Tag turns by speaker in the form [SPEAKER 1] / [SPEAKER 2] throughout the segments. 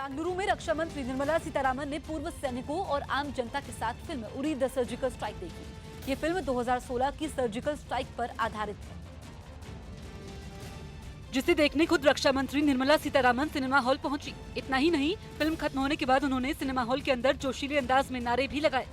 [SPEAKER 1] बेंगलुरु में रक्षा मंत्री निर्मला सीतारामन ने पूर्व सैनिकों और आम जनता के साथ film Uri the surgical strike देखी। ये फिल्म 2016 की सर्जिकल स्ट्राइक पर आधारित है, जिसे देखने खुद रक्षा मंत्री निर्मला सीतारामन सिनेमा हॉल पहुंची। इतना ही नहीं, फिल्म खत्म होने के बाद उन्होंने सिनेमा हॉल के अंदर जोशीले अंदाज में नारे भी लगाए।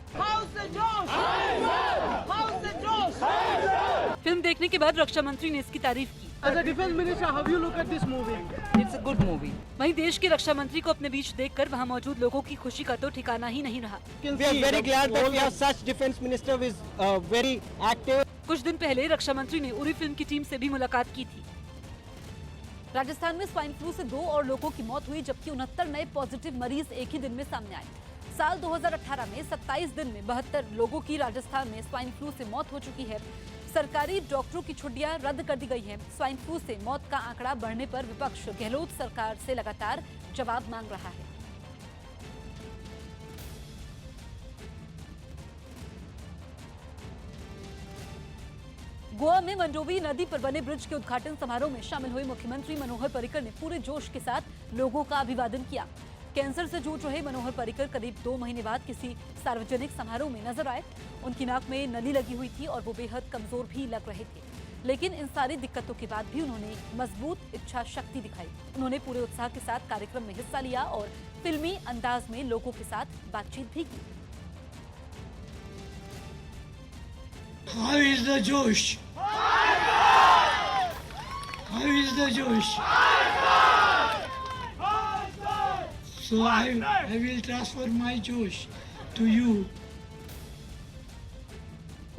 [SPEAKER 1] फिल्म देखने के बाद रक्षा मंत्री ने इसकी तारीफ की।
[SPEAKER 2] As a defense minister, how do you look at this movie?
[SPEAKER 3] It's a good movie.
[SPEAKER 1] वहीं देश के रक्षा मंत्री को अपने बीच देखकर वहां मौजूद लोगों की खुशी का तो ठिकाना ही नहीं रहा।
[SPEAKER 2] We are very glad that we have such defense minister who is very active.
[SPEAKER 1] कुछ दिन पहले रक्षा मंत्री ने उरी फिल्म की टीम से भी मुलाकात की थी। राजस्थान में स्वाइन फ्लू से 2 और लोगों की मौत हुई, जबकि 69 नए पॉजिटिव मरीज एक ही दिन में सामने आए। साल 2018 में 27 दिन में 72 लोगों की राजस्थान में स्वाइन फ्लू से मौत हो चुकी है। सरकारी डॉक्टरों की छुट्टियां रद्द कर दी गई हैं। स्वाइन फ्लू से मौत का आंकड़ा बढ़ने पर विपक्ष गहलोत सरकार से लगातार जवाब मांग रहा है। गोवा में मंडोवी नदी पर बने ब्रिज के उद्घाटन समारोह में शामिल हुए मुख्यमंत्री मनोहर पर्रिकर ने पूरे जोश के साथ लोगों का अभिवादन किया। कैंसर से जूझ रहे मनोहर पर्रिकर करीब 2 महीने बाद किसी सार्वजनिक समारोह में नजर आए। उनकी नाक में नली लगी हुई थी और वो बेहद कमजोर भी लग रहे थे, लेकिन इन सारी दिक्कतों के बाद भी उन्होंने मजबूत इच्छा शक्ति दिखाई। उन्होंने पूरे उत्साह के साथ कार्यक्रम में हिस्सा लिया और फिल्मी अंदाज में लोगों के साथ बातचीत भी की।
[SPEAKER 4] How is the Josh? How is the Josh? So I will transfer my Josh to you.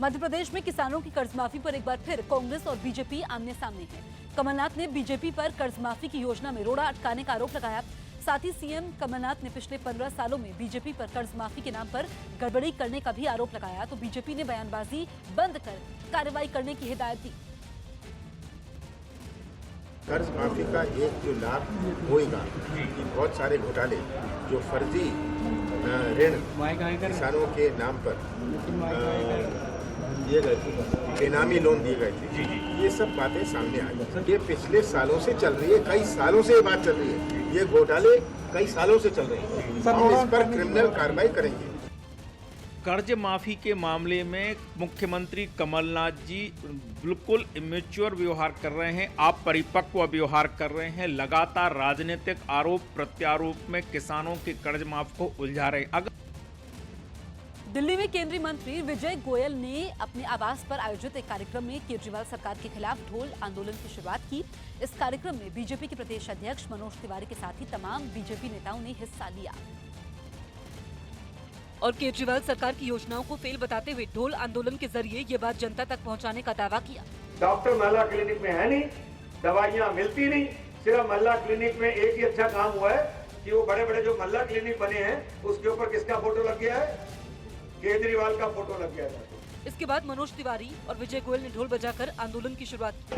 [SPEAKER 1] Madhya Pradesh में किसानों की कर्ज माफी पर एक बार फिर कांग्रेस और बीजेपी आमने सामने है। कमलनाथ ने बीजेपी पर कर्ज माफी की योजना में रोड़ा अटकाने का आरोप लगाया। साथ ही सीएम कमलनाथ ने पिछले 15 सालों में बीजेपी पर कर्ज माफी के नाम पर गड़बड़ी करने का भी आरोप लगाया, तो बीजेपी ने बयानबाजी बंद कर कार्रवाई करने की हिदायत दी।
[SPEAKER 5] कर्ज माफी का एक जो लाभ होएगा कि बहुत सारे घोटाले जो फर्जी ऋण किसानों के नाम पर दिए गए थे, बेनामी लोन दिए गए थे, ये सब बातें सामने आई। ये पिछले सालों से चल रही है, कई सालों से ये बात चल रही है। ये घोटाले कई सालों से चल रहे हैं। हम इस पर क्रिमिनल कार्रवाई करेंगे।
[SPEAKER 6] कर्ज माफी के मामले में मुख्यमंत्री कमलनाथ जी बिल्कुल इमेच्योर व्यवहार कर रहे हैं, अपरिपक्व व्यवहार कर रहे हैं। लगातार राजनीतिक आरोप प्रत्यारोप में किसानों के कर्ज माफ को उलझा रहे हैं।
[SPEAKER 1] दिल्ली में केंद्रीय मंत्री विजय गोयल ने अपने आवास पर आयोजित एक कार्यक्रम में केजरीवाल सरकार के खिलाफ ढोल आंदोलन की शुरुआत की। इस कार्यक्रम में बीजेपी के प्रदेश अध्यक्ष मनोज तिवारी के साथ ही तमाम बीजेपी नेताओं ने हिस्सा लिया और केजरीवाल सरकार की योजनाओं को फेल बताते हुए ढोल आंदोलन के जरिए ये बात जनता तक पहुंचाने का दावा किया।
[SPEAKER 7] डॉक्टर महिला क्लिनिक में है नहीं, दवाइयाँ मिलती नहीं। सिर्फ महिला क्लिनिक में एक ही अच्छा काम हुआ है कि वो बड़े बड़े जो महिला क्लिनिक बने हैं उसके ऊपर किसका फोटो लग गया है? केजरीवाल का फोटो लग गया था।
[SPEAKER 1] इसके बाद मनोज तिवारी और विजय गोयल ने ढोल बजाकर आंदोलन की शुरुआत की।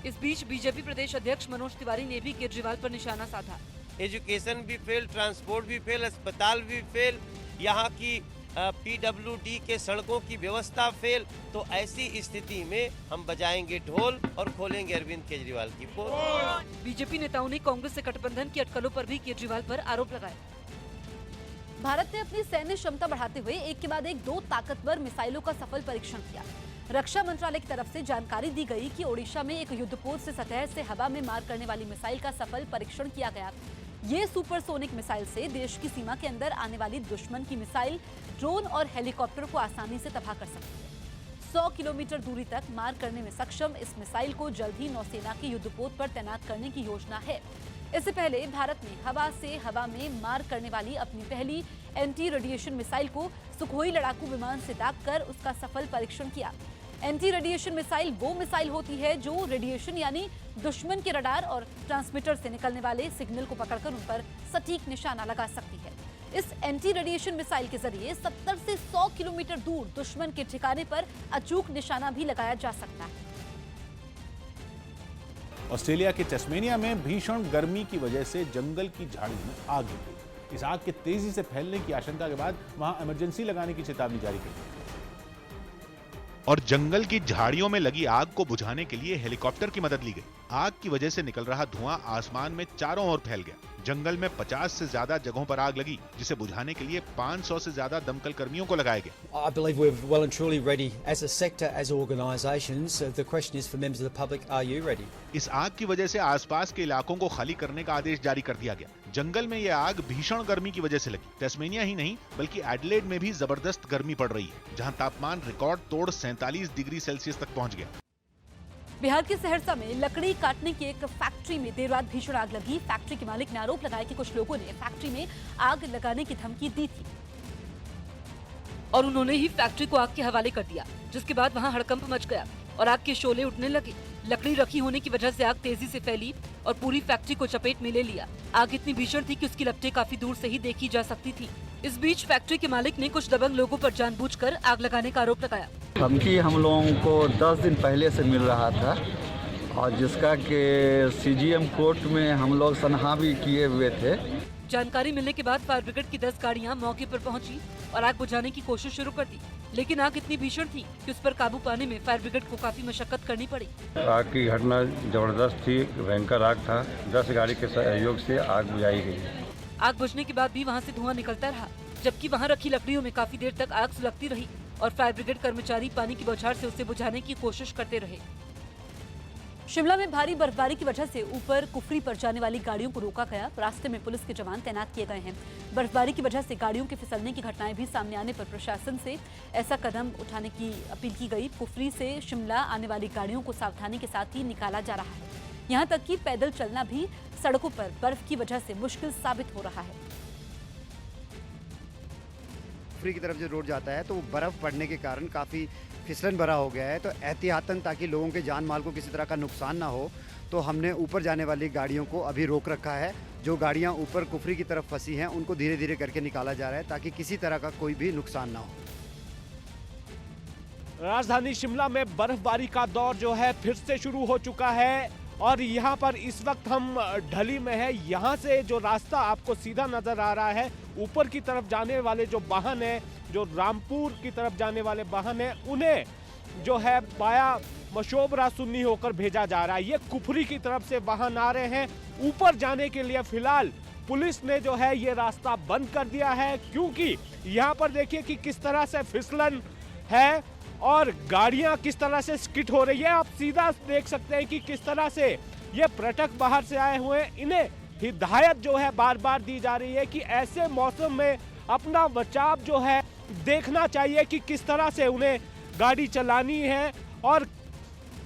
[SPEAKER 1] इस बीच बीजेपी प्रदेश अध्यक्ष मनोज तिवारी ने भी केजरीवाल पर निशाना साधा।
[SPEAKER 8] एजुकेशन भी फेल, ट्रांसपोर्ट भी फेल, अस्पताल भी फेल, यहाँ की PWD के सड़कों की व्यवस्था फेल। तो ऐसी स्थिति में हम बजाएंगे ढोल और खोलेंगे अरविंद केजरीवाल की पोल।
[SPEAKER 1] बीजेपी नेताओं ने कांग्रेस से गठबंधन की अटकलों पर भी केजरीवाल पर आरोप लगाए। भारत ने अपनी सैन्य क्षमता बढ़ाते हुए एक के बाद एक 2 ताकतवर मिसाइलों का सफल परीक्षण किया। रक्षा मंत्रालय की तरफ से जानकारी दी गई कि ओडिशा में एक युद्धपोत से सतह से हवा में मार करने वाली मिसाइल का सफल परीक्षण किया गया। ये सुपरसोनिक मिसाइल से देश की सीमा के अंदर आने वाली दुश्मन की मिसाइल, ड्रोन और हेलीकॉप्टर को आसानी से तबाह कर सकती है। 100 किलोमीटर दूरी तक मार करने में सक्षम इस मिसाइल को जल्द ही नौसेना के युद्धपोत पर तैनात करने की योजना है। इससे पहले भारत ने हवा से हवा में मार करने वाली अपनी पहली एंटी रेडिएशन मिसाइल को सुखोई लड़ाकू विमान से दागकर उसका सफल परीक्षण किया। एंटी रेडिएशन मिसाइल वो मिसाइल होती है जो रेडिएशन यानी दुश्मन के रडार और ट्रांसमीटर से निकलने वाले सिग्नल को पकड़कर उन पर सटीक निशाना लगा सकती है। इस एंटी रेडिएशन मिसाइल के जरिए 70 से 100 किलोमीटर दूर दुश्मन के ठिकाने पर अचूक निशाना भी लगाया जा सकता है।
[SPEAKER 9] ऑस्ट्रेलिया के टस्मेनिया में भीषण गर्मी की वजह से जंगल की झाड़ी में आग लग गई। इस आग के तेजी से फैलने की आशंका के बाद वहां इमरजेंसी लगाने की चेतावनी जारी की गई
[SPEAKER 10] और जंगल की झाड़ियों में लगी आग को बुझाने के लिए हेलीकॉप्टर की मदद ली गई।
[SPEAKER 9] आग की वजह से निकल रहा धुआं आसमान में चारों ओर फैल गया। जंगल में 50 से ज्यादा जगहों पर आग लगी, जिसे बुझाने के लिए 500 से ज्यादा दमकल कर्मियों को लगाया गया।
[SPEAKER 3] I believe we're well and truly ready as a sector, as organisations. The question is for members of the public, are you ready?
[SPEAKER 9] इस आग की वजह से आसपास के इलाकों को खाली करने का आदेश जारी कर दिया गया। जंगल में यह आग भीषण गर्मी की वजह से लगी। तस्मेनिया ही नहीं बल्कि एडिलेड में भी जबरदस्त गर्मी पड़ रही है, जहां तापमान रिकॉर्ड तोड़ 47 डिग्री सेल्सियस तक पहुंच गया।
[SPEAKER 1] बिहार के सहरसा में लकड़ी काटने की एक फैक्ट्री में देर रात भीषण आग लगी। फैक्ट्री के मालिक ने आरोप लगाया कि कुछ लोगों ने फैक्ट्री में आग लगाने की धमकी दी थी और उन्होंने ही फैक्ट्री को आग के हवाले कर दिया, जिसके बाद वहां हड़कंप मच गया और आग के शोले उठने लगे। लकड़ी रखी होने की वजह से आग तेजी से फैली और पूरी फैक्ट्री को चपेट में ले लिया। आग इतनी भीषण थी कि उसकी लपटें काफी दूर से ही देखी जा सकती थी। इस बीच फैक्ट्री के मालिक ने कुछ दबंग लोगों पर जानबूझकर आग लगाने का आरोप लगाया।
[SPEAKER 10] धमकी हम लोगों को 10 दिन पहले से मिल रहा था और जिसका कि CGM कोर्ट में हम लोग सनहा भी किए हुए थे।
[SPEAKER 1] जानकारी मिलने के बाद फायर ब्रिगेड की 10 गाड़ियां मौके पर पहुंची और आग बुझाने की कोशिश शुरू कर दी, लेकिन आग इतनी भीषण थी कि उस पर काबू पाने में फायर ब्रिगेड को काफी मशक्कत करनी पड़ी।
[SPEAKER 10] आग की घटना जबरदस्त थी, भयंकर आग था। 10 गाड़ी के सहयोग से आग बुझाई गई।
[SPEAKER 1] आग बुझने के बाद भी वहां से धुआं निकलता रहा, जबकि वहां रखी लकड़ियों में काफी देर तक आग सुलगती रही और फायर ब्रिगेड कर्मचारी पानी की बौछार से उसे बुझाने की कोशिश करते रहे। शिमला में भारी बर्फबारी की वजह से ऊपर कुफरी पर जाने वाली गाड़ियों को रोका गया। रास्ते में पुलिस के जवान तैनात किए गए हैं। बर्फबारी की वजह से गाड़ियों के फिसलने की घटनाएं भी सामने आने पर प्रशासन से ऐसा कदम उठाने की अपील की गई। कुफरी से शिमला आने वाली गाड़ियों को सावधानी के साथ ही निकाला जा रहा है। यहाँ तक कि पैदल चलना भी सड़कों पर बर्फ की वजह से मुश्किल साबित हो रहा है।
[SPEAKER 11] कुफरी की तरफ जो रोड जाता है तो वो बर्फ पड़ने के कारण काफ़ी फिसलन भरा हो गया है, तो एहतियातन ताकि लोगों के जान माल को किसी तरह का नुकसान ना हो, तो हमने ऊपर जाने वाली गाड़ियों को अभी रोक रखा है। जो गाड़ियां ऊपर कुफरी की तरफ फंसी हैं उनको धीरे धीरे करके निकाला जा रहा है ताकि किसी तरह का कोई भी नुकसान ना हो।
[SPEAKER 12] राजधानी शिमला में बर्फबारी का दौर जो है फिर से शुरू हो चुका है और यहाँ पर इस वक्त हम ढली में है। यहाँ से जो रास्ता आपको सीधा नजर आ रहा है, ऊपर की तरफ जाने वाले जो वाहन है, जो रामपुर की तरफ जाने वाले वाहन है, उन्हें जो है बाया मशोबरा सुन्नी होकर भेजा जा रहा है। ये कुफरी की तरफ से वाहन आ रहे हैं। ऊपर जाने के लिए फिलहाल पुलिस ने जो है ये रास्ता बंद कर दिया है, क्योंकि यहाँ पर देखिए कि किस तरह से फिसलन है और गाड़ियां किस तरह से स्किट हो रही है। आप सीधा देख सकते हैं कि किस तरह से ये पर्यटक बाहर से आए हुए हैं। इन्हें हिदायत जो है बार बार दी जा रही है कि ऐसे मौसम में अपना बचाव जो है देखना चाहिए कि किस तरह से उन्हें गाड़ी चलानी है और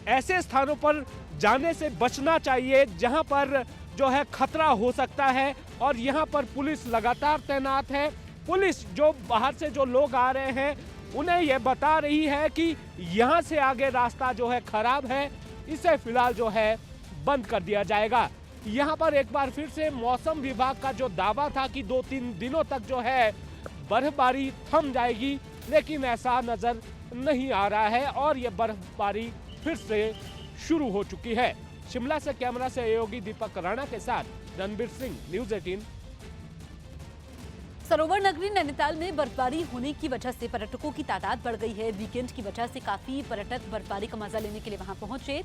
[SPEAKER 12] ऐसे स्थानों पर जाने से बचना चाहिए जहां पर जो है खतरा हो सकता है। और यहां पर पुलिस लगातार तैनात है। पुलिस जो बाहर से जो लोग आ रहे हैं उन्हें यह बता रही है कि यहाँ से आगे रास्ता जो है खराब है, इसे फिलहाल जो है बंद कर दिया जाएगा। यहाँ पर एक बार फिर से मौसम विभाग का जो दावा था कि 2-3 दिनों तक जो है बर्फबारी थम जाएगी, लेकिन ऐसा नजर नहीं आ रहा है और ये बर्फबारी फिर से शुरू हो चुकी है। शिमला से कैमरा सहयोगी दीपक राणा के साथ रणबीर सिंह, न्यूज़ 18।
[SPEAKER 1] सरोवर नगरी नैनीताल में बर्फबारी होने की वजह से पर्यटकों की तादाद बढ़ गई है। वीकेंड की वजह से काफी पर्यटक बर्फबारी का मजा लेने के लिए वहां पहुंचे।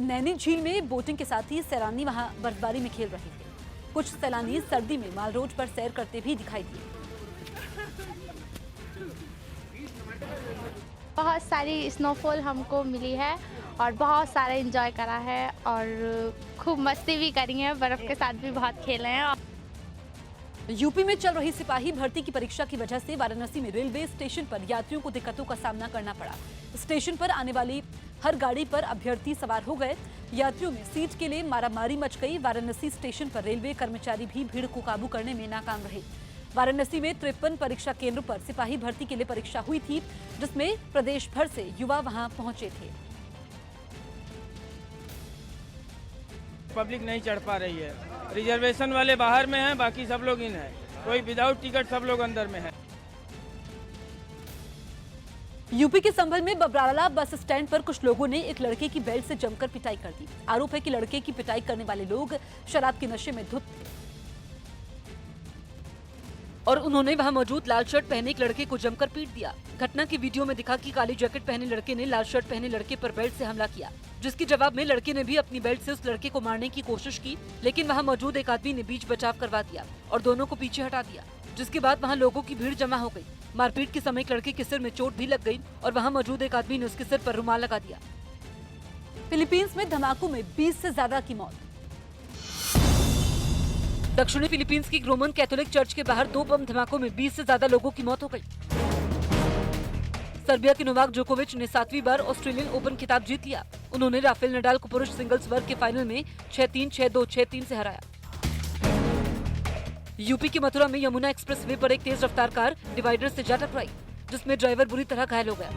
[SPEAKER 1] नैनी झील में बोटिंग के साथ ही सैलानी वहां बर्फबारी में खेल रहे थे। कुछ सैलानी सर्दी में माल रोड पर सैर करते भी दिखाई दिए।
[SPEAKER 13] बहुत सारी स्नोफॉल हमको मिली है और बहुत सारा एंजॉय करा है और खूब मस्ती भी करी है, बर्फ के साथ भी बहुत खेले हैं।
[SPEAKER 1] यूपी में चल रही सिपाही भर्ती की परीक्षा की वजह से वाराणसी में रेलवे स्टेशन पर यात्रियों को दिक्कतों का सामना करना पड़ा। स्टेशन पर आने वाली हर गाड़ी पर अभ्यर्थी सवार हो गए। यात्रियों में सीट के लिए मारामारी मच गई। वाराणसी स्टेशन पर रेलवे कर्मचारी भी भीड़ को काबू करने में नाकाम रहे। वाराणसी में 53 परीक्षा केंद्रों पर सिपाही भर्ती के लिए परीक्षा हुई थी, जिसमें प्रदेश भर से युवा वहां पहुंचे थे।
[SPEAKER 14] पब्लिक नहीं चढ़ पा रही है। रिजर्वेशन वाले बाहर में हैं, बाकी सब लोग इन है। कोई विदाउट टिकट सब लोग अंदर में है।
[SPEAKER 1] यूपी के संभल में बबराला बस स्टैंड पर कुछ लोगों ने एक लड़के की बेल्ट से जमकर पिटाई कर दी। आरोप है कि लड़के की पिटाई करने वाले लोग शराब के नशे में धुत थे और उन्होंने वहां मौजूद लाल शर्ट पहने एक लड़के को जमकर पीट दिया। घटना की वीडियो में दिखा कि काली जैकेट पहने लड़के ने लाल शर्ट पहने लड़के पर बेल्ट से हमला किया, जिसके जवाब में लड़के ने भी अपनी बेल्ट से उस लड़के को मारने की कोशिश की, लेकिन वहां मौजूद एक आदमी ने बीच बचाव करवा दिया और दोनों को पीछे हटा दिया, जिसके बाद वहां लोगों की भीड़ जमा हो गई। मारपीट के समय एक लड़के के सिर में चोट भी लग गई और वहां मौजूद एक आदमी ने उसके सिर पर रुमाल लगा दिया। फिलीपींस में धमाकों में 20 से ज्यादा की मौत। दक्षिणी फिलीपींस की रोमन कैथोलिक चर्च के बाहर 2 बम धमाकों में 20 से ज्यादा लोगों की मौत हो गई। सर्बिया के नोवाक जोकोविच ने 7वीं बार ऑस्ट्रेलियन ओपन खिताब जीत लिया। उन्होंने राफेल नडाल को पुरुष सिंगल्स वर्ग के फाइनल में 6-3, 6-2, 6-3 से हराया। यूपी की मथुरा में यमुना एक्सप्रेसवे पर एक तेज रफ्तार कार डिवाइडर से जा टकराई, जिसमें ड्राइवर बुरी तरह घायल हो गया।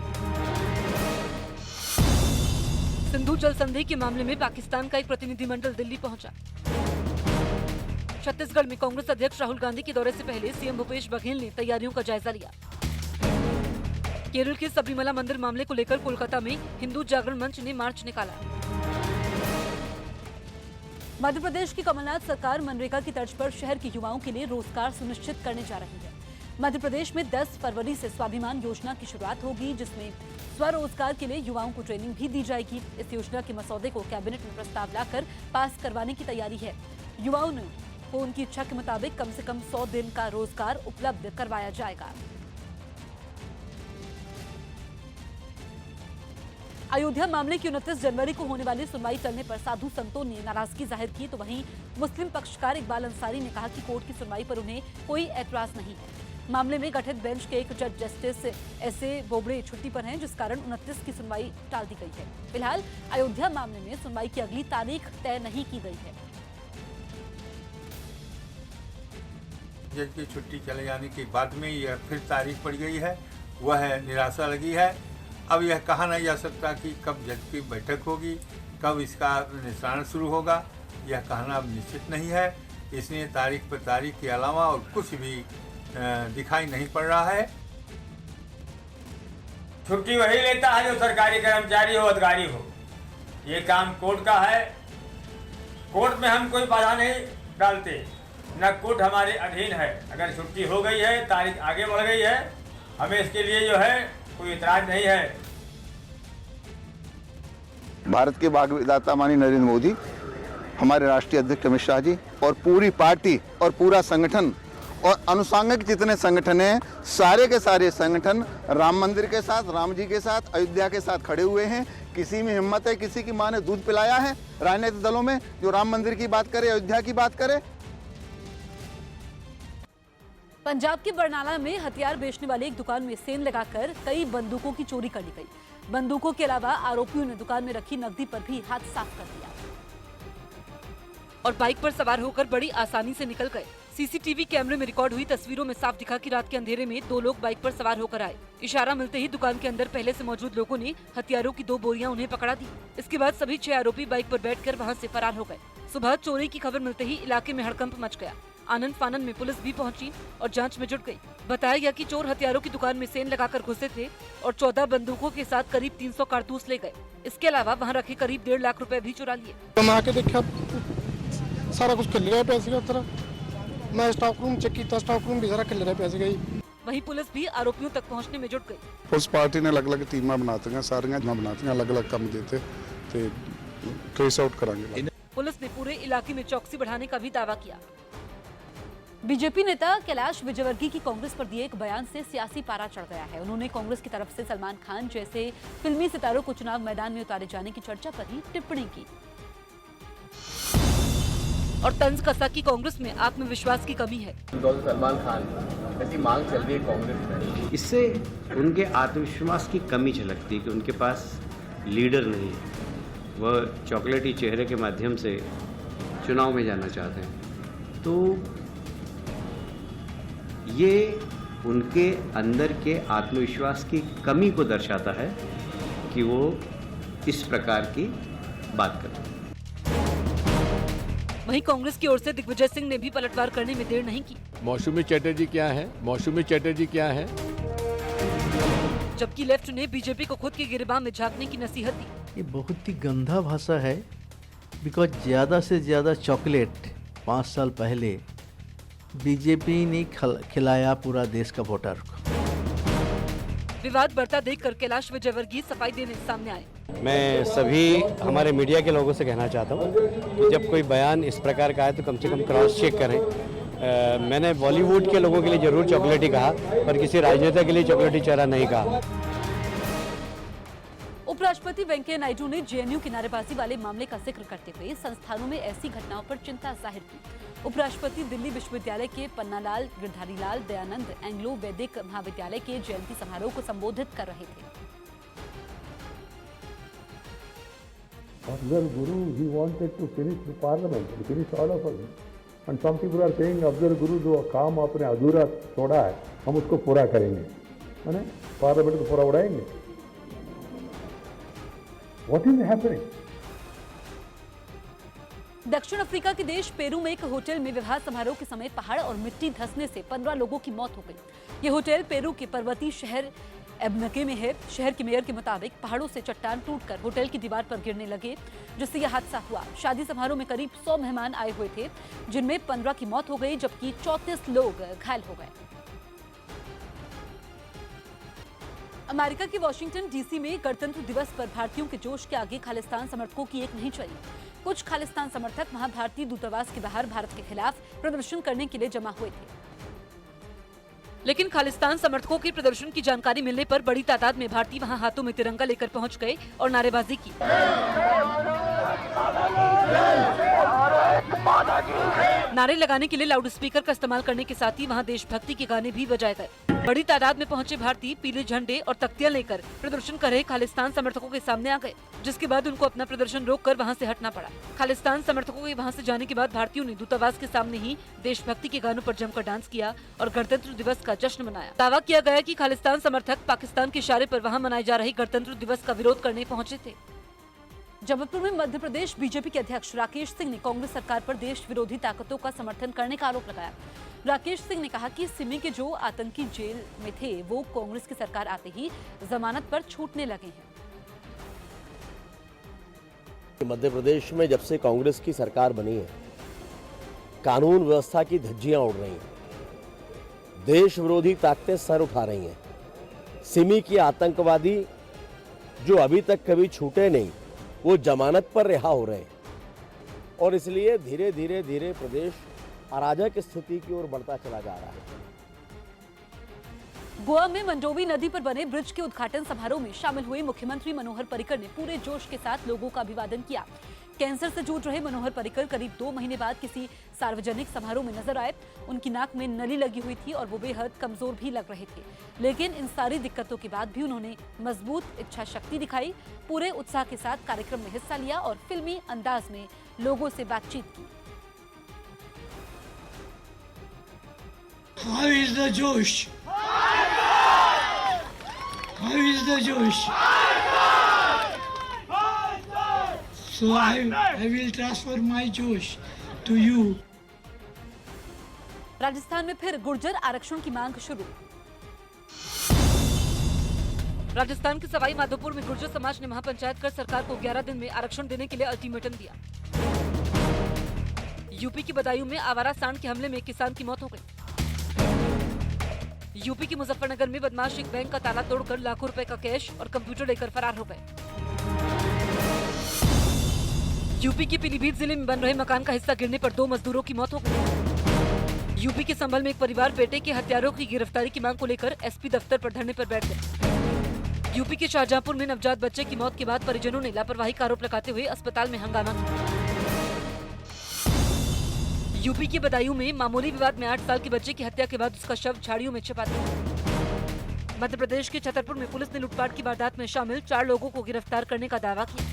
[SPEAKER 1] सिंधु जल संधि के मामले में पाकिस्तान का एक प्रतिनिधिमंडल दिल्ली पहुंचा। छत्तीसगढ़ में कांग्रेस अध्यक्ष राहुल गांधी के दौरे से पहले सीएम भूपेश बघेल ने तैयारियों का जायजा लिया। केरल के सबरीमला मंदिर मामले को लेकर कोलकाता में हिंदू जागरण मंच ने मार्च निकाला। मध्य प्रदेश की कमलनाथ सरकार मनरेगा की तर्ज पर शहर के युवाओं के लिए रोजगार सुनिश्चित करने जा रही है। मध्य प्रदेश में 10 फरवरी से स्वाभिमान योजना की शुरुआत होगी, जिसमें स्वरोजगार के लिए युवाओं को ट्रेनिंग भी दी जाएगी। इस योजना के मसौदे को कैबिनेट में प्रस्ताव लाकर पास करवाने की तैयारी है। युवाओं को उनकी इच्छा के मुताबिक कम से कम 100 दिन का रोजगार उपलब्ध करवाया जाएगा। अयोध्या मामले की 29 जनवरी को होने वाली सुनवाई चलने पर साधु संतों ने नाराजगी जाहिर की, तो वहीं मुस्लिम पक्षकार इकबाल अंसारी ने कहा कि कोर्ट की सुनवाई पर उन्हें कोई ऐतराज नहीं है। मामले में गठित बेंच के एक जज जस्टिस एसए बोबड़े छुट्टी पर हैं, जिस कारण 29 की सुनवाई टाल दी गई है। फिलहाल अयोध्या मामले में सुनवाई की अगली तारीख तय नहीं की गई है।
[SPEAKER 15] जज की छुट्टी चले जाने के बाद में यह फिर तारीख पड़ गई है, वह निराशा लगी है। अब यह कहा नहीं जा सकता कि कब जज की बैठक होगी, कब इसका निस्तारण शुरू होगा, यह कहना अब निश्चित नहीं है। इसलिए तारीख पर तारीख के अलावा और कुछ भी दिखाई नहीं पड़ रहा है।
[SPEAKER 14] छुट्टी वही लेता है जो सरकारी कर्मचारी हो, अधिकारी हो। ये काम कोर्ट का है। कोर्ट में हम कोई बाधा नहीं डालते, न कोर्ट हमारे अधीन है। अगर छुट्टी हो गई है, तारीख आगे बढ़ गई है, हमें इसके लिए जो है कोई इतराज नहीं है।
[SPEAKER 16] भारत के भाग्यविधाता माननीय नरेंद्र मोदी, हमारे राष्ट्रीय अध्यक्ष अमित शाह जी और पूरी पार्टी और पूरा संगठन और अनुषंगिक जितने संगठन हैं, सारे के सारे संगठन राम मंदिर के साथ, राम जी के साथ, अयोध्या के साथ खड़े हुए हैं। किसी में हिम्मत है, किसी की माँ ने दूध पिलाया है राजनीतिक दलों में जो राम मंदिर की बात करे, अयोध्या की बात करे।
[SPEAKER 1] पंजाब के बरनाला में हथियार बेचने वाली एक दुकान में सेंध लगाकर कई बंदूकों की चोरी कर ली गई। बंदूकों के अलावा आरोपियों ने दुकान में रखी नकदी पर भी हाथ साफ कर दिया और बाइक पर सवार होकर बड़ी आसानी से निकल गए। सीसीटीवी कैमरे में रिकॉर्ड हुई तस्वीरों में साफ दिखा कि रात के अंधेरे में 2 लोग बाइक पर सवार होकर आए। इशारा मिलते ही दुकान के अंदर पहले से मौजूद लोगों ने हथियारों की 2 बोरियां उन्हें पकड़ा दी। इसके बाद सभी 6 आरोपी बाइक पर बैठकर वहां से फरार हो गए। सुबह चोरी की खबर मिलते ही इलाके में हड़कंप मच गया। आनंद फानन में पुलिस भी पहुंची और जांच में जुट गई। बताया गया कि चोर हथियारों की दुकान में सेंध लगाकर घुसे थे और 14 बंदूकों के साथ करीब 300 कारतूस ले गए। इसके अलावा वहां रखे करीब 1.5 लाख रुपए भी चुरा लिए।
[SPEAKER 17] के देखा सारा कुछ खिल रहा पैसे का, मैं स्टॉक रूम चेक किया, स्टॉक रूम भी सारा खिल रहा पैसे गई।
[SPEAKER 1] वहीं पुलिस भी आरोपियों तक पहुंचने में जुट गई।
[SPEAKER 17] पुलिस पार्टी ने अलग अलग टीमां बनाती, सारियां बनाती, अलग अलग काम देते ते ट्रेस आउट करांगे।
[SPEAKER 1] पुलिस ने पूरे इलाके में चौकसी बढ़ाने का भी दावा किया। बीजेपी नेता कैलाश विजयवर्गीय की कांग्रेस पर दिए एक बयान से सियासी पारा चढ़ गया है। उन्होंने कांग्रेस की तरफ से सलमान खान जैसे फिल्मी सितारों को चुनाव मैदान में उतारे जाने की चर्चा पर ही टिप्पणी की और तंज कसा कि कांग्रेस में आत्मविश्वास की कमी है।
[SPEAKER 18] सलमान खान ऐसी मांग चल रही है कांग्रेस में, इससे उनके आत्मविश्वास की कमी झलकती है कि उनके पास लीडर नहीं है। वह चॉकलेटी चेहरे के माध्यम से चुनाव में जाना चाहते हैं, तो ये उनके अंदर के आत्मविश्वास की कमी को दर्शाता है कि वो इस प्रकार की बात करते हैं।
[SPEAKER 1] वहीं कांग्रेस की ओर से दिग्विजय सिंह ने भी पलटवार करने में देर नहीं की।
[SPEAKER 19] मौसमी चैटर्जी क्या है, मौसमी चैटर्जी क्या है।
[SPEAKER 1] जबकि लेफ्ट ने बीजेपी को खुद के गिरबान में झांकने की नसीहत दी।
[SPEAKER 20] ये बहुत ही गंदा भाषा है, बिकॉज ज़्यादा से ज़्यादा चॉकलेट 5 साल पहले बीजेपी ने खिलाया पूरा देश का वोटर को।
[SPEAKER 1] विवाद बढ़ता देखकर कैलाश विजयवर्गीय सफाई देने सामने आए।
[SPEAKER 21] मैं सभी हमारे मीडिया के लोगों से कहना चाहता हूँ कि जब कोई बयान इस प्रकार का है तो कम से कम क्रॉस चेक करें। मैंने बॉलीवुड के लोगों के लिए जरूर चॉकलेटी कहा, पर किसी राजनेता के लिए चॉकलेटी चेहरा नहीं कहा।
[SPEAKER 1] उपराष्ट्रपति वेंकैया नायडू ने जेएनयू की नारेबाजी वाले मामले का जिक्र करते हुए संस्थानों में ऐसी घटनाओं पर चिंता जाहिर की। उपराष्ट्रपति दिल्ली विश्वविद्यालय के पन्नालाल गिरधारीलाल दयानंद एंग्लो वैदिक महाविद्यालय के जयंती समारोह को संबोधित कर रहे थे।
[SPEAKER 22] Afzal Guru, he wanted to finish the parliament, to finish all of us. And some people are saying, Afzal Guru जो काम आपने अधूरा छोड़ा है, हम उसको पूरा करेंगे, है ना? पार्लियामेंट को पूरा उड़ाएंगे। What is happening?
[SPEAKER 1] दक्षिण अफ्रीका के देश पेरू में एक होटल में विवाह समारोह के समय पहाड़ और मिट्टी धंसने से 15 लोगों की मौत हो गई। ये होटल पेरू के पर्वतीय शहर एबनके में है। शहर के मेयर के मुताबिक पहाड़ों से चट्टान टूटकर होटल की दीवार पर गिरने लगे, जिससे यह हादसा हुआ। शादी समारोह में करीब 100 मेहमान आए हुए थे, जिनमें 15 की मौत हो गई, जबकि 34 लोग घायल हो गए। अमेरिका के वॉशिंगटन डीसी में गणतंत्र दिवस पर भारतीयों के जोश के आगे खालिस्तान समर्थकों की एक नहीं चली। कुछ खालिस्तान समर्थक वहां भारतीय दूतावास के बाहर भारत के खिलाफ प्रदर्शन करने के लिए जमा हुए थे, लेकिन खालिस्तान समर्थकों के प्रदर्शन की जानकारी मिलने पर बड़ी तादाद में भारतीय वहां हाथों में तिरंगा लेकर पहुंच गए और नारेबाजी की। नारे लगाने के लिए लाउड स्पीकर का इस्तेमाल करने के साथ ही वहां देशभक्ति के गाने भी बजाए गए। बड़ी तादाद में पहुंचे भारतीय पीले झंडे और तख्तियां लेकर प्रदर्शन कर रहे खालिस्तान समर्थकों के सामने आ गए, जिसके बाद उनको अपना प्रदर्शन रोककर वहां से हटना पड़ा। खालिस्तान समर्थकों के वहां से जाने के बाद भारतीयों ने दूतावास के सामने ही देशभक्ति के गानों पर जमकर डांस किया और गणतंत्र दिवस का जश्न मनाया। दावा किया गया कि खालिस्तान समर्थक पाकिस्तान के इशारे पर वहां मनाए जा रहे गणतंत्र दिवस का विरोध करने पहुंचे थे। जबलपुर में मध्य प्रदेश बीजेपी के अध्यक्ष राकेश सिंह ने कांग्रेस सरकार पर देश विरोधी ताकतों का समर्थन करने का आरोप लगाया। राकेश सिंह ने कहा कि सिमी के जो आतंकी जेल में थे वो कांग्रेस की सरकार आते ही जमानत पर छूटने लगे हैं।
[SPEAKER 23] मध्य प्रदेश में जब से कांग्रेस की सरकार बनी है, कानून व्यवस्था की धज्जियां उड़ रही हैं, देश विरोधी ताकतें सर उठा रही हैं। सिमी के आतंकवादी जो अभी तक कभी छूटे नहीं, वो जमानत पर रिहा हो रहे हैं और इसलिए धीरे धीरे प्रदेश अराजक स्थिति की ओर बढ़ता चला जा रहा है।
[SPEAKER 1] गोवा में मंडोवी नदी पर बने ब्रिज के उद्घाटन समारोह में शामिल हुए मुख्यमंत्री मनोहर पर्रिकर ने पूरे जोश के साथ लोगों का अभिवादन किया। कैंसर से जूझ रहे मनोहर पर्रिकर करीब 2 महीने बाद किसी सार्वजनिक समारोह में नजर आए। उनकी नाक में नली लगी हुई थी और वो बेहद कमजोर भी लग रहे थे, लेकिन इन सारी दिक्कतों के बाद भी उन्होंने मजबूत इच्छा शक्ति दिखाई, पूरे उत्साह के साथ कार्यक्रम में हिस्सा लिया और फिल्मी अंदाज में लोगों से बातचीत की।
[SPEAKER 4] How is the Josh? How is the Josh? So I will transfer my Josh to you.
[SPEAKER 1] Rajasthan में फिर गुर्जर आरक्षण की मांग शुरू। राजस्थान के सवाई माधोपुर में गुर्जर समाज ने महापंचायत कर सरकार को 11 दिन में आरक्षण देने के लिए अल्टीमेटम दिया। यूपी की बदायूं में आवारा सांड के हमले में एक किसान की मौत हो गई। यूपी के मुजफ्फरनगर में बदमाश एक बैंक का ताला तोड़कर लाखों रुपए का कैश और कंप्यूटर लेकर फरार हो गए। यूपी के पीलीभीत जिले में बन रहे मकान का हिस्सा गिरने पर 2 मजदूरों की मौत हो गई। यूपी के संभल में एक परिवार बेटे के हत्यारों की गिरफ्तारी की मांग को लेकर एसपी दफ्तर पर धरने पर बैठ गए। यूपी के शाहजहांपुर में नवजात बच्चे की मौत के बाद परिजनों ने लापरवाही का आरोप लगाते हुए अस्पताल में हंगामा किया। यूपी के बदायूं में मामूली विवाद में 8 साल के बच्चे की हत्या के बाद उसका शव झाड़ियों में छिपा दिया। मध्य प्रदेश के छतरपुर में पुलिस ने लूटपाट की वारदात में शामिल 4 लोगों को गिरफ्तार करने का दावा किया।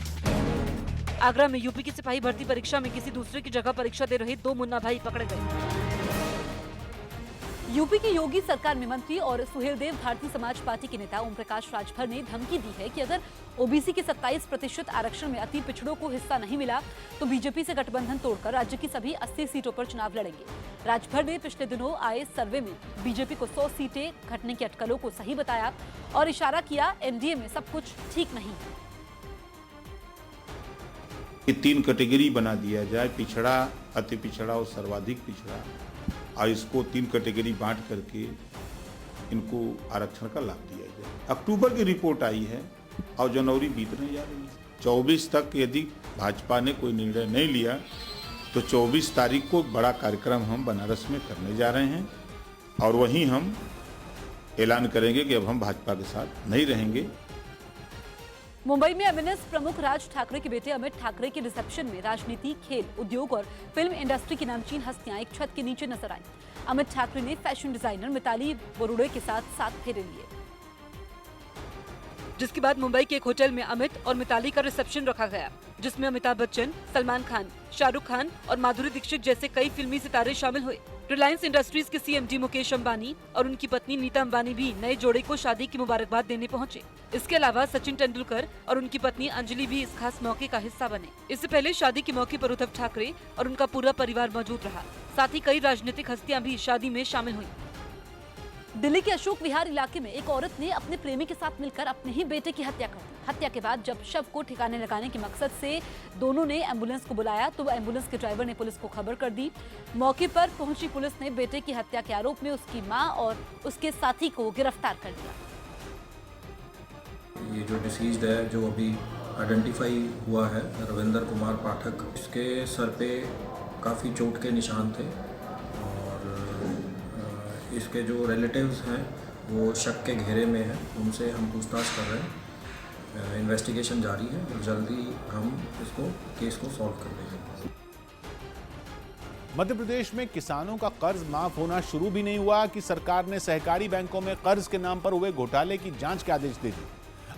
[SPEAKER 1] आगरा में यूपी की सिपाही भर्ती परीक्षा में किसी दूसरे की जगह परीक्षा दे रहे 2 मुन्ना भाई पकड़े गए। यूपी की योगी सरकार में मंत्री और सुहेलदेव भारतीय समाज पार्टी के नेता ओम प्रकाश राजभर ने धमकी दी है कि अगर ओबीसी के 27% आरक्षण में अति पिछड़ों को हिस्सा नहीं मिला तो बीजेपी से गठबंधन तोड़कर राज्य की सभी 80 सीटों पर चुनाव लड़ेंगे। राजभर ने पिछले दिनों आए सर्वे में बीजेपी को 100 सीटें घटने की अटकलों को सही बताया और इशारा किया एनडीए में सब कुछ ठीक नहीं है।
[SPEAKER 24] ये 3 कैटेगरी बना दिया जाए, पिछड़ा, अति पिछड़ा और सर्वाधिक पिछड़ा।
[SPEAKER 2] और इसको 3 कैटेगरी बांट करके इनको आरक्षण का लाभ दिया जाए। अक्टूबर की रिपोर्ट आई है और जनवरी बीतने जा रही है। 24 तक यदि भाजपा ने कोई निर्णय नहीं लिया तो 24 तारीख को बड़ा कार्यक्रम हम बनारस में करने जा रहे हैं और वहीं हम ऐलान करेंगे कि अब हम भाजपा के साथ नहीं रहेंगे।
[SPEAKER 1] मुंबई में एमएनएस प्रमुख राज ठाकरे के बेटे अमित ठाकरे के रिसेप्शन में राजनीति, खेल, उद्योग और फिल्म इंडस्ट्री की नामचीन हस्तियां एक छत के नीचे नजर आईं। अमित ठाकरे ने फैशन डिजाइनर मिताली बरुड़े के साथ फेरे लिए, जिसके बाद मुंबई के एक होटल में अमित और मिताली का रिसेप्शन रखा गया, जिसमें अमिताभ बच्चन, सलमान खान, शाहरुख खान और माधुरी दीक्षित जैसे कई फिल्मी सितारे शामिल हुए। रिलायंस इंडस्ट्रीज के सीएमडी मुकेश अंबानी और उनकी पत्नी नीता अंबानी भी नए जोड़े को शादी की मुबारकबाद देने पहुंचे। इसके अलावा सचिन तेंदुलकर और उनकी पत्नी अंजलि भी इस खास मौके का हिस्सा बने। इससे पहले शादी के मौके पर उद्धव ठाकरे और उनका पूरा परिवार मौजूद रहा। साथ ही कई राजनीतिक हस्तियां भी शादी में शामिल हुई। दिल्ली के अशोक विहार इलाके में एक औरत ने अपने प्रेमी के साथ मिलकर अपने ही बेटे की हत्या कर दी। हत्या के बाद जब शव को ठिकाने लगाने के मकसद से दोनों ने एम्बुलेंस को बुलाया तो एम्बुलेंस के ड्राइवर ने पुलिस को खबर कर दी। मौके पर पहुंची पुलिस ने बेटे की हत्या के आरोप में उसकी मां और उसके साथी को गिरफ्तार कर लिया।
[SPEAKER 5] ये जो डिसीज्ड है, जो अभी आइडेंटिफाई हुआ है, रविंदर कुमार पाठक, इसके सर पे काफ़ी चोट के निशान थे और इसके जो रिलेटिव्स हैं वो शक के घेरे में हैं। उनसे हम पूछताछ कर रहे हैं। इन्वेस्टिगेशन जारी है और जल्दी हम केस को सॉल्व कर देंगे।
[SPEAKER 9] मध्य प्रदेश में किसानों का कर्ज माफ होना शुरू भी नहीं हुआ कि सरकार ने सहकारी बैंकों में कर्ज के नाम पर हुए घोटाले की जांच के आदेश दे दिए।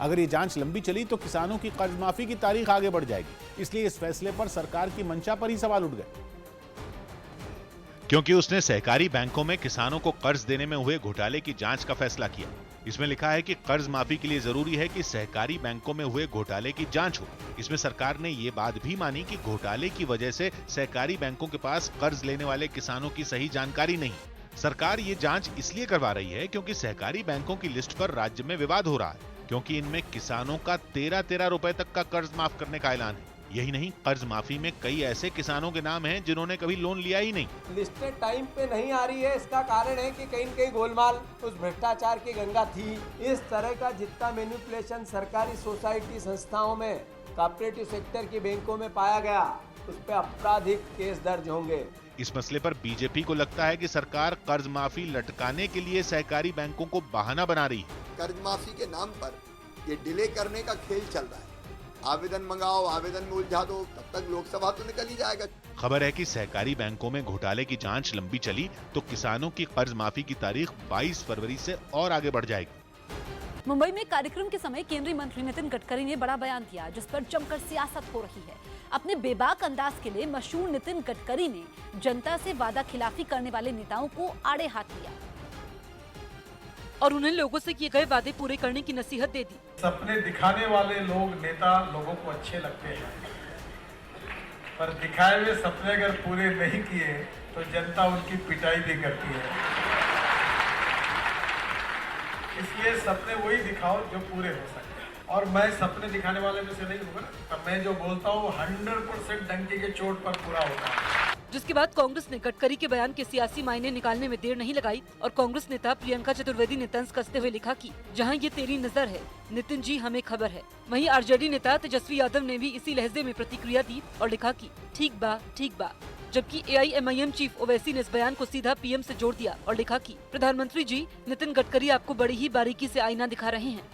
[SPEAKER 9] अगर ये जांच लंबी चली तो किसानों की कर्ज माफी की तारीख आगे बढ़ जाएगी। इसलिए इस फैसले पर सरकार की मंशा पर ही सवाल उठ गए, क्योंकि उसने सहकारी बैंकों में किसानों को कर्ज देने में हुए घोटाले की जांच का फैसला किया। इसमें लिखा है कि कर्ज माफी के लिए जरूरी है कि सहकारी बैंकों में हुए घोटाले की जांच हो। इसमें सरकार ने ये बात भी मानी कि घोटाले की वजह से सहकारी बैंकों के पास कर्ज लेने वाले किसानों की सही जानकारी नहीं। सरकार ये जांच इसलिए करवा रही है क्योंकि सहकारी बैंकों की लिस्ट पर राज्य में विवाद हो रहा है, क्योंकि इनमें किसानों का 13-13 रुपए तक का कर्ज माफ करने का ऐलान है। यही नहीं, कर्ज माफी में कई ऐसे किसानों के नाम हैं जिन्होंने कभी लोन लिया ही नहीं।
[SPEAKER 6] लिस्टें टाइम पे नहीं आ रही है, इसका कारण है कि कहीं न कहीं गोलमाल उस भ्रष्टाचार की गंगा थी। इस तरह का जितना मैनिपुलेशन सरकारी सोसाइटी संस्थाओं में, कॉर्पोरेटिव सेक्टर की बैंकों में पाया गया, उस पर आपराधिक केस दर्ज होंगे।
[SPEAKER 9] इस मसले पर बीजेपी को लगता है कि सरकार कर्ज माफी लटकाने के लिए सहकारी बैंकों को बहाना बना रही है।
[SPEAKER 24] कर्ज माफी के नाम पर ये डिले करने का खेल चल रहा है। आवेदन मंगाओ, आवेदन में उलझा दो, तब तक लोकसभा तो निकल ही जाएगा।
[SPEAKER 9] खबर है कि सहकारी बैंकों में घोटाले की जांच लंबी चली तो किसानों की कर्ज माफी की तारीख 22 फरवरी से और आगे बढ़ जाएगी।
[SPEAKER 1] मुंबई में कार्यक्रम के समय केंद्रीय मंत्री नितिन गडकरी ने बड़ा बयान दिया, जिस पर जमकर सियासत हो रही है। अपने बेबाक अंदाज के लिए मशहूर नितिन गडकरी ने जनता से वादा खिलाफी करने वाले नेताओं को आड़े हाथ लिया और उन्हें लोगों से किए गए वादे पूरे करने की नसीहत दे दी।
[SPEAKER 25] सपने दिखाने वाले लोग, नेता लोगों को अच्छे लगते हैं, पर दिखाए हुए सपने अगर पूरे नहीं किए तो जनता उनकी पिटाई भी करती है। इसलिए सपने वही दिखाओ जो पूरे हो सकते हैं। और मैं सपने दिखाने वाले में से नहीं हूँ ना, मैं जो बोलता हूँ 100% डंके के चोट पर पूरा होता है।
[SPEAKER 1] जिसके बाद कांग्रेस ने गडकरी के बयान के सियासी मायने निकालने में देर नहीं लगाई और कांग्रेस नेता प्रियंका चतुर्वेदी ने तंज कसते हुए लिखा कि जहां ये तेरी नजर है नितिन जी, हमें खबर है। वहीं आरजेडी नेता तेजस्वी यादव ने भी इसी लहजे में प्रतिक्रिया दी और लिखा कि ठीक बा। जबकि AIMIM चीफ ओवैसी ने इस बयान को सीधा पीएम से जोड़ दिया और लिखा कि प्रधानमंत्री जी, नितिन गडकरी आपको बड़ी ही बारीकी से आईना दिखा रहे हैं।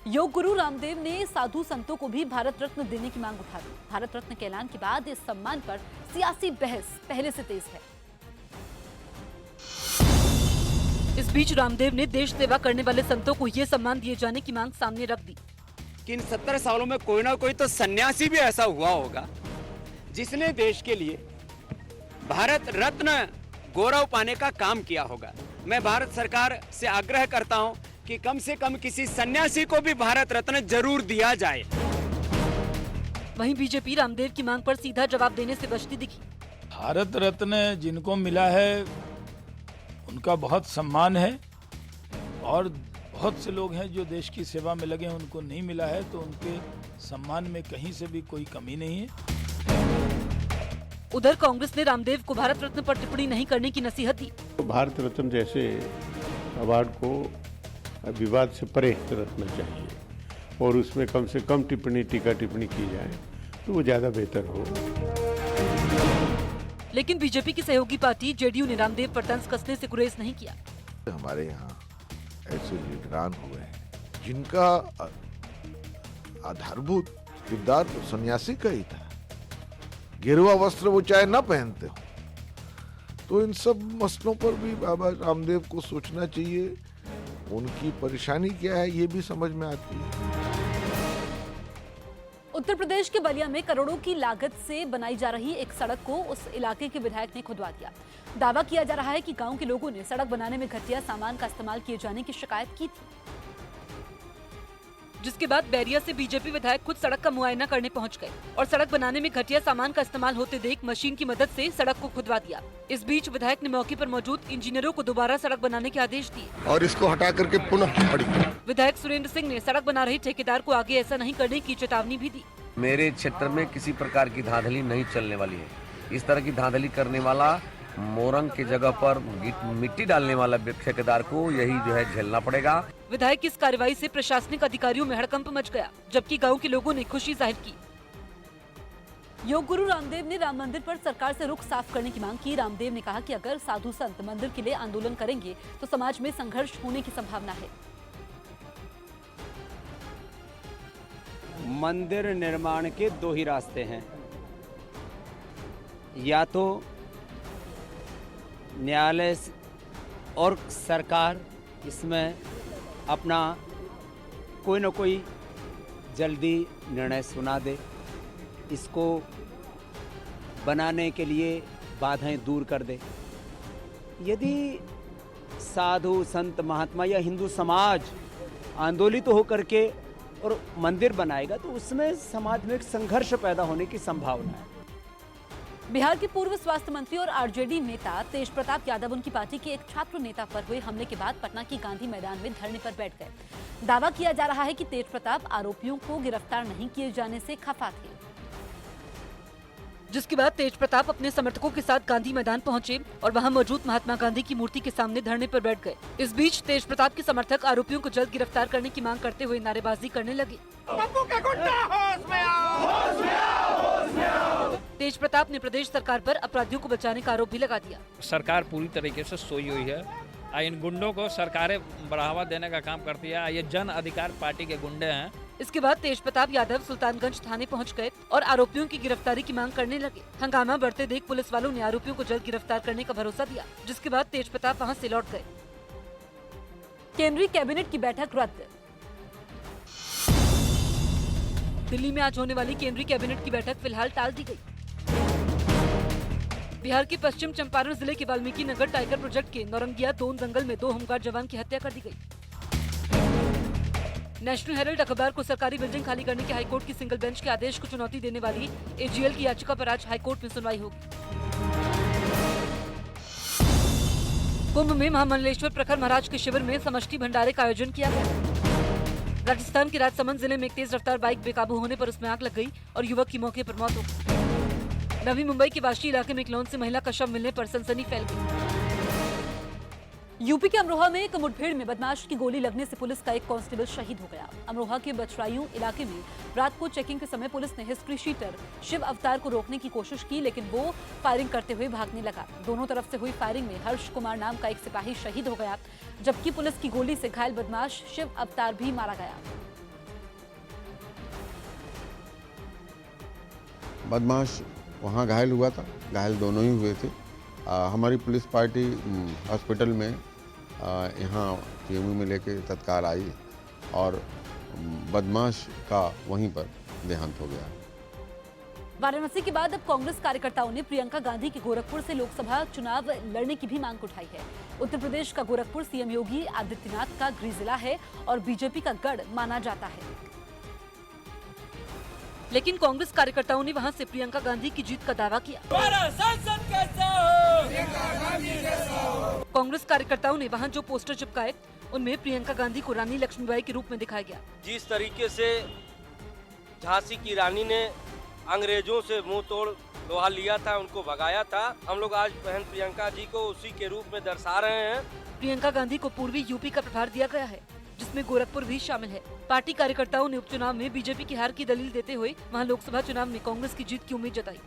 [SPEAKER 1] योग गुरु रामदेव ने साधु संतों को भी भारत रत्न देने की मांग उठा दी। भारत रत्न के ऐलान के बाद इस सम्मान पर सियासी बहस पहले से तेज है। इस बीच रामदेव ने देश सेवा करने वाले संतों को ये सम्मान दिए जाने की मांग सामने रख दी
[SPEAKER 26] कि इन 70 सालों में कोई ना कोई तो सन्यासी भी ऐसा हुआ होगा जिसने देश के लिए भारत रत्न गौरव पाने का काम किया होगा। मैं भारत सरकार से आग्रह करता हूं कि कम से कम किसी सन्यासी को भी भारत रत्न जरूर दिया जाए।
[SPEAKER 1] वहीं बीजेपी रामदेव की मांग पर सीधा जवाब देने से बचती दिखी।
[SPEAKER 27] भारत रत्न जिनको मिला है उनका बहुत सम्मान है और बहुत से लोग हैं जो देश की सेवा में लगे हैं, उनको नहीं मिला है, तो उनके सम्मान में कहीं से भी कोई कमी नहीं है।
[SPEAKER 1] उधर कांग्रेस ने रामदेव को भारत रत्न पर टिप्पणी नहीं करने की नसीहत दी।
[SPEAKER 22] भारत रत्न जैसे अवार्ड को विवाद से परे रखना चाहिए और उसमें कम से कम टिप्पणी टीका टिप्पणी की जाए तो वो ज्यादा बेहतर हो।
[SPEAKER 1] लेकिन बीजेपी की सहयोगी पार्टी जेडीयू ने रामदेव पर तंज कसने से गुरेज नहीं किया।
[SPEAKER 3] हमारे यहाँ ऐसे लीडरान हुए हैं जिनका आधारभूत किरदार तो सन्यासी का ही था। गेरुआ वस्त्र वो चाहे न पहनते हो, तो इन सब मसलों पर भी बाबा रामदेव को सोचना चाहिए। उनकी परेशानी क्या है ये भी समझ में आती है।
[SPEAKER 1] उत्तर प्रदेश के बलिया में करोड़ों की लागत से बनाई जा रही एक सड़क को उस इलाके के विधायक ने खुदवा दिया। दावा किया जा रहा है कि गांव के लोगों ने सड़क बनाने में घटिया सामान का इस्तेमाल किए जाने की शिकायत की थी, जिसके बाद बैरिया से बीजेपी विधायक खुद सड़क का मुआयना करने पहुंच गए और सड़क बनाने में घटिया सामान का इस्तेमाल होते देख मशीन की मदद से सड़क को खुदवा दिया। इस बीच विधायक ने मौके पर मौजूद इंजीनियरों को दोबारा सड़क बनाने के आदेश दिए
[SPEAKER 3] और इसको हटा करके पुनः खड़ी।
[SPEAKER 1] विधायक सुरेंद्र सिंह ने सड़क बना रहे ठेकेदार को आगे ऐसा नहीं करने की चेतावनी भी दी।
[SPEAKER 7] मेरे क्षेत्र में किसी प्रकार की धांधली नहीं चलने वाली है। इस तरह की धांधली करने वाला मोरंग की जगह पर मिट्टी डालने वाला ठेकेदार को यही जो है झेलना पड़ेगा।
[SPEAKER 1] विधायक की इस कार्रवाई से प्रशासनिक अधिकारियों में हड़कंप मच गया, जबकि गांव के लोगों ने खुशी जाहिर की। योग गुरु रामदेव ने राम मंदिर पर सरकार से रुख साफ करने की मांग की। रामदेव ने कहा कि अगर साधु संत मंदिर के लिए आंदोलन करेंगे तो समाज में संघर्ष होने की संभावना है।
[SPEAKER 26] मंदिर निर्माण के दो ही रास्ते हैं, या तो न्यायालय और सरकार इसमें अपना कोई न कोई जल्दी निर्णय सुना दे, इसको बनाने के लिए बाधाएं दूर कर दे। यदि साधु संत महात्मा या हिंदू समाज आंदोलित होकर के और मंदिर बनाएगा तो उसमें समाज में एक संघर्ष पैदा होने की संभावना है।
[SPEAKER 1] बिहार के पूर्व स्वास्थ्य मंत्री और आरजेडी नेता तेज प्रताप यादव उनकी पार्टी के एक छात्र नेता पर हुए हमले के बाद पटना की गांधी मैदान में धरने पर बैठ गए। दावा किया जा रहा है कि तेज प्रताप आरोपियों को गिरफ्तार नहीं किए जाने से खफा थे, जिसके बाद तेज प्रताप अपने समर्थकों के साथ गांधी मैदान पहुंचे और वहां मौजूद महात्मा गांधी की मूर्ति के सामने धरने पर बैठ गए। इस बीच तेज प्रताप के समर्थक आरोपियों को जल्द गिरफ्तार करने की मांग करते हुए नारेबाजी करने लगे। तेज प्रताप ने प्रदेश सरकार पर अपराधियों को बचाने का आरोप भी लगा दिया।
[SPEAKER 8] सरकार पूरी तरीके से सोई हुई है। इन गुंडों को सरकारें बढ़ावा देने का काम करती है। ये जन अधिकार पार्टी के गुंडे हैं।
[SPEAKER 1] इसके बाद तेज प्रताप यादव सुल्तानगंज थाने पहुंच गए और आरोपियों की गिरफ्तारी की मांग करने लगे। हंगामा बढ़ते देख पुलिस वालों ने आरोपियों को जल्द गिरफ्तार करने का भरोसा दिया, जिसके बाद तेज प्रताप वहां से लौट गए। केंद्रीय कैबिनेट की बैठक रद्द। दिल्ली में आज होने वाली केंद्रीय कैबिनेट की बैठक फिलहाल टाल दी गई। बिहार के पश्चिम चंपारण जिले के वाल्मीकि नगर टाइगर प्रोजेक्ट के नौरंगिया दोन जंगल में 2 होमगार्ड जवान की हत्या कर दी गई। नेशनल हेराल्ड अखबार को सरकारी बिल्डिंग खाली करने के हाईकोर्ट की सिंगल बेंच के आदेश को चुनौती देने वाली एजीएल की याचिका पर आज हाईकोर्ट में सुनवाई होगी। कुंभ में महामंडलेश्वर प्रखर महाराज के शिविर में समष्टि भंडारे का आयोजन किया गया। राजस्थान के राजसमंद जिले में एक तेज रफ्तार बाइक बेकाबू होने पर उसमें आग लग गई और युवक की मौके पर मौत हो गई। नवी मुंबई के वाशी इलाके में एक लॉन से महिला का शव मिलने पर सनसनी फैल गई। यूपी के अमरोहा में एक मुठभेड़ में बदमाश की गोली लगने से पुलिस का एक कांस्टेबल शहीद हो गया। अमरोहा के बछराइयों इलाके में रात को चेकिंग के समय पुलिस ने हिस्ट्री शीटर शिव अवतार को रोकने की कोशिश की, लेकिन वो फायरिंग करते हुए भागने लगा। दोनों तरफ से हुई फायरिंग में हर्ष कुमार नाम का एक सिपाही शहीद हो गया, जबकि पुलिस की गोली से घायल बदमाश शिव अवतार भी मारा गया।
[SPEAKER 10] बदमाश वहाँ घायल हुआ था, घायल दोनों ही हुए थे। हमारी पुलिस पार्टी हॉस्पिटल में यहाँ टीएमयू में लेके तत्काल आई और बदमाश का वहीं पर देहांत हो गया।
[SPEAKER 1] वाराणसी के बाद अब कांग्रेस कार्यकर्ताओं ने प्रियंका गांधी के गोरखपुर से लोकसभा चुनाव लड़ने की भी मांग उठाई है। उत्तर प्रदेश का गोरखपुर सीएम योगी आदित्यनाथ का गृह जिला है और बीजेपी का गढ़ माना जाता है, लेकिन कांग्रेस कार्यकर्ताओं ने वहां से प्रियंका गांधी की जीत का दावा किया। कांग्रेस कार्यकर्ताओं ने वहां जो पोस्टर चिपकाए उनमें प्रियंका गांधी को रानी लक्ष्मीबाई के रूप में दिखाया गया।
[SPEAKER 11] जिस तरीके से झांसी की रानी ने अंग्रेजों से मुंह तोड़ लोहा लिया था, उनको भगाया था। हम लोग आज बहन प्रियंका जी को उसी के रूप में दर्शा रहे हैं।
[SPEAKER 1] प्रियंका गांधी को पूर्वी यूपी का प्रभार दिया गया है, जिसमें गोरखपुर भी शामिल है। पार्टी कार्यकर्ताओं ने उपचुनाव में बीजेपी की हार की दलील देते हुए वहां लोकसभा चुनाव में कांग्रेस की जीत की उम्मीद जताई।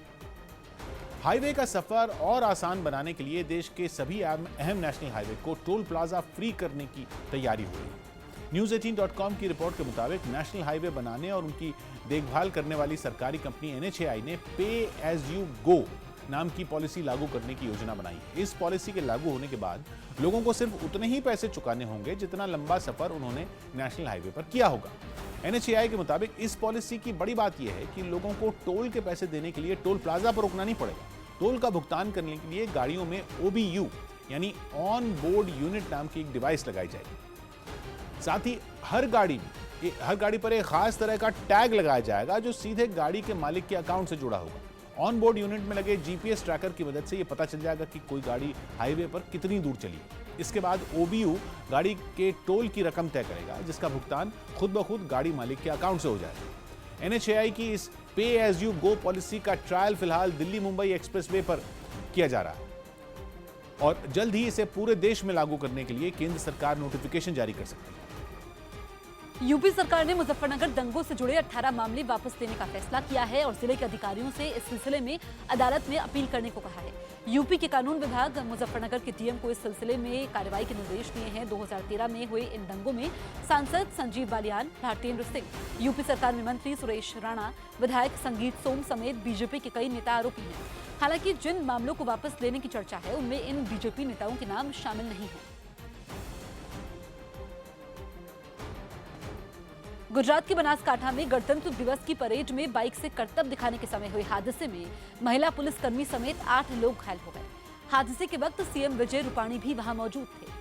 [SPEAKER 9] हाईवे का सफर और आसान बनाने के लिए देश के सभी अहम नेशनल हाईवे को टोल प्लाजा फ्री करने की तैयारी हो रही है। News18.com की रिपोर्ट के मुताबिक नेशनल हाईवे बनाने और उनकी देखभाल करने वाली सरकारी कंपनी NHAI ने पे एज यू गो नाम की पॉलिसी लागू करने की योजना बनाई है। इस पॉलिसी के लागू होने के बाद लोगों को सिर्फ उतने ही पैसे चुकाने होंगे जितना लंबा सफर उन्होंने नेशनल हाईवे पर किया होगा। NHAI के मुताबिक इस पॉलिसी की बड़ी बात यह है कि लोगों को टोल के पैसे देने के लिए टोल प्लाजा पर रुकना नहीं पड़ेगा। टोल का भुगतान करने के लिए गाड़ियों में OBU यानी ऑन बोर्ड यूनिट नाम की एक डिवाइस लगाई जाएगी। साथ ही हर गाड़ी पर एक खास तरह का टैग लगाया जाएगा जो सीधे गाड़ी के मालिक के अकाउंट से जुड़ा होगा। ऑन बोर्ड यूनिट में लगे GPS ट्रैकर की मदद से यह पता चल जाएगा कि कोई गाड़ी हाईवे पर कितनी दूर चली है। इसके बाद OBU गाड़ी के टोल की रकम तय करेगा, जिसका भुगतान खुद ब खुद गाड़ी मालिक के अकाउंट से हो जाएगा। NHAI की इस पे एज यू गो पॉलिसी का ट्रायल फिलहाल दिल्ली मुंबई एक्सप्रेसवे पर किया जा रहा है और जल्द ही इसे पूरे देश में लागू करने के लिए केंद्र सरकार नोटिफिकेशन जारी कर सकती है।
[SPEAKER 1] यूपी सरकार ने मुजफ्फरनगर दंगों से जुड़े 18 मामले वापस लेने का फैसला किया है और जिले के अधिकारियों से इस सिलसिले में अदालत में अपील करने को कहा है। यूपी के कानून विभाग मुजफ्फरनगर के डीएम को इस सिलसिले में कार्रवाई के निर्देश दिए हैं। 2013 में हुए इन दंगों में सांसद संजीव बालियान, भारतेंद्र सिंह, यूपी सरकार में मंत्री सुरेश राणा, विधायक संगीत सोम समेत बीजेपी के कई नेता आरोपी हैं। हालांकि जिन मामलों को वापस लेने की चर्चा है उनमें इन बीजेपी नेताओं के नाम शामिल नहीं है। गुजरात के बनासकांठा में गणतंत्र दिवस की परेड में बाइक से करतब दिखाने के समय हुए हादसे में महिला पुलिसकर्मी समेत 8 लोग घायल हो गए। हादसे के वक्त सीएम विजय रूपाणी भी वहां मौजूद थे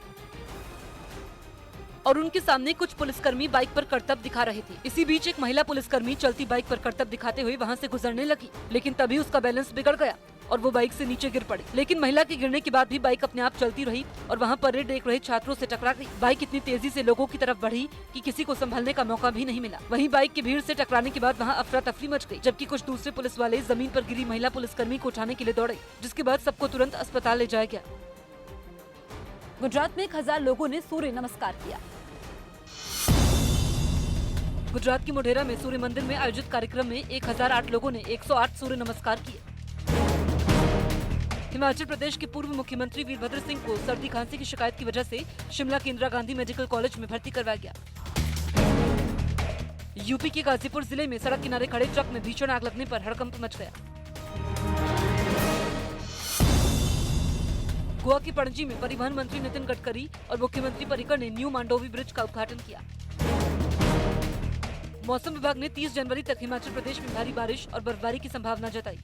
[SPEAKER 1] और उनके सामने कुछ पुलिसकर्मी बाइक पर करतब दिखा रहे थे। इसी बीच एक महिला पुलिसकर्मी चलती बाइक पर करतब दिखाते हुए वहां से गुजरने लगी, लेकिन तभी उसका बैलेंस बिगड़ गया और वो बाइक से नीचे गिर पड़ी। लेकिन महिला के गिरने के बाद भी बाइक अपने आप चलती रही और वहां परेड देख रहे छात्रों से टकरा गई। बाइक इतनी तेजी से लोगों की तरफ बढ़ी कि किसी को संभलने का मौका भी नहीं मिला। वहीं बाइक की भीड़ से टकराने के बाद वहां अफरा तफरी मच गई, जबकि कुछ दूसरे पुलिस वाले जमीन पर गिरी महिला पुलिसकर्मी को उठाने के लिए दौड़े, जिसके बाद सबको तुरंत अस्पताल ले जाया गया। गुजरात में 1000 लोगों ने सूर्य नमस्कार किया। गुजरात की मोढेरा में सूर्य मंदिर में आयोजित कार्यक्रम में 1008 लोगों ने 108 सूर्य नमस्कार किए। हिमाचल प्रदेश के पूर्व मुख्यमंत्री वीरभद्र सिंह को सर्दी खांसी की शिकायत की वजह से शिमला के इंदिरा गांधी मेडिकल कॉलेज में भर्ती करवाया गया। यूपी के गाजीपुर जिले में सड़क किनारे खड़े ट्रक में भीषण आग लगने पर हड़कंप मच गया। गोवा के पणजी में परिवहन मंत्री नितिन गडकरी और मुख्यमंत्री पर्रिकर ने न्यू मांडोवी ब्रिज का उद्घाटन किया। मौसम विभाग ने 30 जनवरी तक हिमाचल प्रदेश में भारी बारिश और बर्फबारी की संभावना जताई।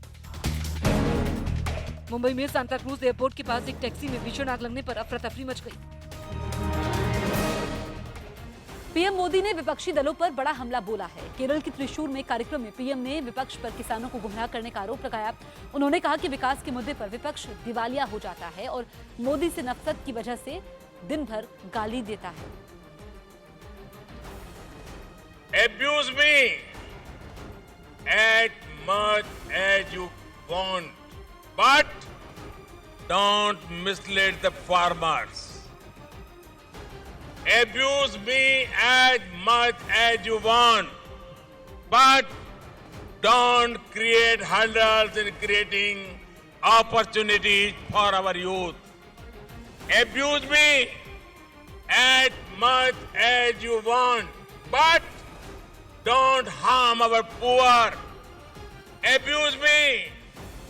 [SPEAKER 1] मुंबई में सांता क्रूज एयरपोर्ट के पास एक टैक्सी में भीषण आग लगने पर अफरा तफरी मच गई। पीएम मोदी ने विपक्षी दलों पर बड़ा हमला बोला है। केरल के त्रिशूर में कार्यक्रम में पीएम ने विपक्ष पर किसानों को गुमराह करने का आरोप लगाया। उन्होंने कहा कि विकास के मुद्दे पर विपक्ष दिवालिया हो जाता है और मोदी से नफरत की वजह से दिन भर गाली देता है।
[SPEAKER 12] Abuse me as much as you want, but don't mislead the farmers. Abuse me as much as you want, but don't create hurdles in creating opportunities for our youth. Abuse me as much as you want, but don't harm our poor. Abuse me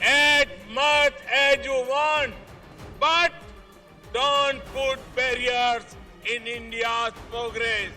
[SPEAKER 12] as much as you want, but don't put barriers in India's progress.